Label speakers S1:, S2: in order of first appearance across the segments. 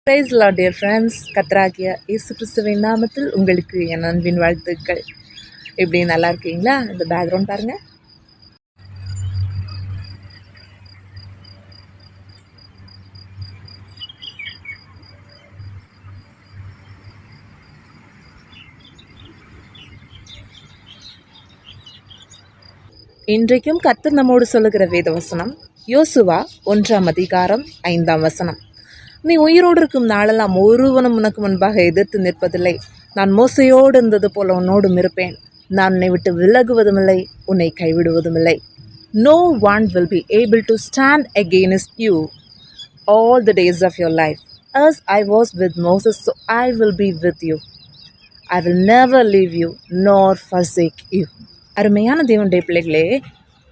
S1: Price Lord dear friends. கர்த்தராகிய இயேசு கிறிஸ்துவின் நாமத்தில் உங்களுக்கு என் அன்பின் வாழ்த்துக்கள். எப்படி நல்லா இருக்கீங்களா? இந்த பேக்ரவுண்ட் பாருங்க. இன்றைக்கும் கர்த்தர் நம்மோடு சொல்லுகிற வேத வசனம் யோசுவா 1ஆம் அதிகாரம் 5ஆம் வசனம். நீ உயிரோடு இருக்கும் நாளெல்லாம் ஒருவனும் உனக்கு முன்பாக எதிர்த்து நிற்பதில்லை. நான் மோசையோடு இருந்தது போல உன்னோடும் இருப்பேன். நான் உன்னை விட்டு விலகுவதுமில்லை, உன்னை கைவிடுவதுமில்லை. No one will be able to stand against you all the days of your life. As I was with Moses, so I will be with you. I will never leave you nor forsake you. அருமையான தேவனுடைய பிள்ளைகளே,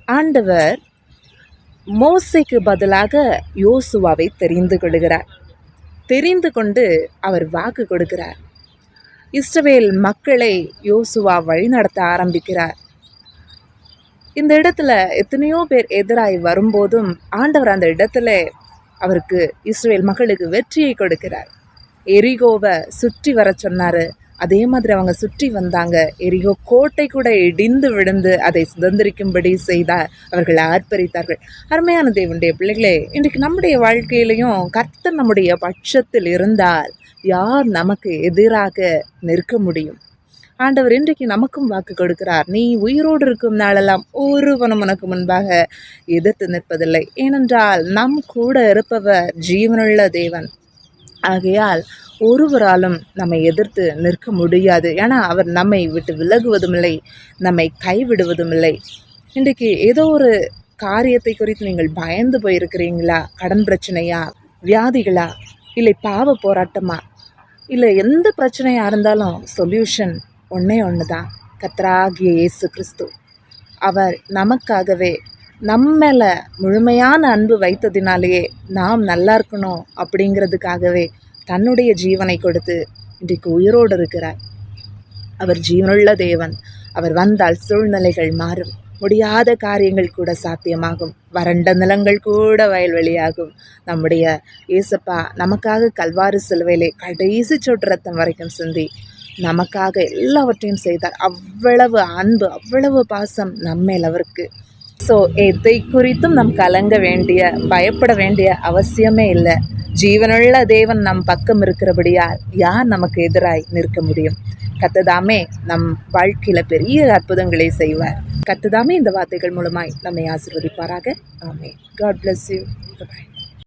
S1: ஆண்டவர் மோசேக்கு பதிலாக யோசுவாவை தெரிந்து கொள்கிறார். தெரிந்து கொண்டு அவர் வாக்கு கொடுக்கிறார். இஸ்ரவேல் மக்களை யோசுவா வழிநடத்த ஆரம்பிக்கிறார். இந்த இடத்துல எத்தனையோ பேர் எதிராய் வரும்போதும் ஆண்டவர் அந்த இடத்துல அவருக்கு இஸ்ரவேல் மக்களுக்கு வெற்றியை கொடுக்கிறார். எரிகோவை சுற்றி வர சொன்னார். அதே மாதிரி அவங்க சுற்றி வந்தாங்க. எரிகோ கோட்டை கூட இடிந்து விழுந்து அதை சுதந்திரிக்கும்படி செய்தார். அவர்கள் ஆர்ப்பரித்தார்கள். அருமையான தேவனுடைய பிள்ளைகளே, இன்றைக்கு நம்முடைய வாழ்க்கையிலையும் கர்த்தர் நம்முடைய பட்சத்தில் இருந்தால் யார் நமக்கு எதிராக நிற்க முடியும்? ஆண்டவர் இன்றைக்கு நமக்கும் வாக்கு கொடுக்கிறார். நீ உயிரோடு இருக்கும் நாளெல்லாம் ஒருவனும் உனக்கு முன்பாக எதிர்த்து நிற்பதில்லை. ஏனென்றால் நம் கூட இருப்பவர் ஜீவனுள்ள தேவன். ஆகையால் ஒருவராலும் நம்மை எதிர்த்து நிற்க முடியாது. ஏன்னா அவர் நம்மை விட்டு விலகுவதுமில்லை, நம்மை கைவிடுவதுமில்லை. இன்றைக்கு ஏதோ ஒரு காரியத்தை குறித்து நீங்கள் பயந்து போயிருக்கிறீங்களா? கடன் பிரச்சனையா, வியாதிகளா, இல்லை பாவ போராட்டமா, இல்லை எந்த பிரச்சனையாக இருந்தாலும் சொல்யூஷன் ஒன்றே ஒன்று தான், கர்த்தராகிய இயேசு கிறிஸ்து. அவர் நமக்காகவே நம்மள முழுமையான அன்பு வைத்ததினாலேயே நாம் நல்லா இருக்கணும் அப்படிங்கிறதுக்காகவே தன்னுடைய ஜீவனை கொடுத்து இன்றைக்கு உயிரோடு இருக்கிறார். அவர் ஜீவனுள்ள தேவன். அவர் வந்தால் சூழ்நிலைகள் மாறும். முடியாத காரியங்கள் கூட சாத்தியமாகும். வறண்ட நிலங்கள் கூட வயல்வெளியாகும். நம்முடைய இயேசப்பா நமக்காக கல்வாரி சிலுவையிலே கடைசி சொட்டு ரத்தம் வரைக்கும் சிந்தி நமக்காக எல்லாவற்றையும் செய்தார். அவ்வளவு அன்பு, அவ்வளவு பாசம் நம்மேல் அவருக்கு. ஸோ எதை குறித்தும் நம் கலங்க வேண்டிய, பயப்பட வேண்டிய அவசியமே இல்லை. ஜீவனுள்ள தேவன் நம் பக்கம் இருக்கிறபடியால் யார் நமக்கு எதிராய் நிற்க முடியும்? கர்த்ததாமே நம் வாழ்க்கையில் பெரிய அற்புதங்களை செய்வார். கர்த்ததாமே இந்த வார்த்தைகள் மூலமாய் நம்மை ஆசீர்வதிப்பாராக. ஆமென். God bless you. Bye.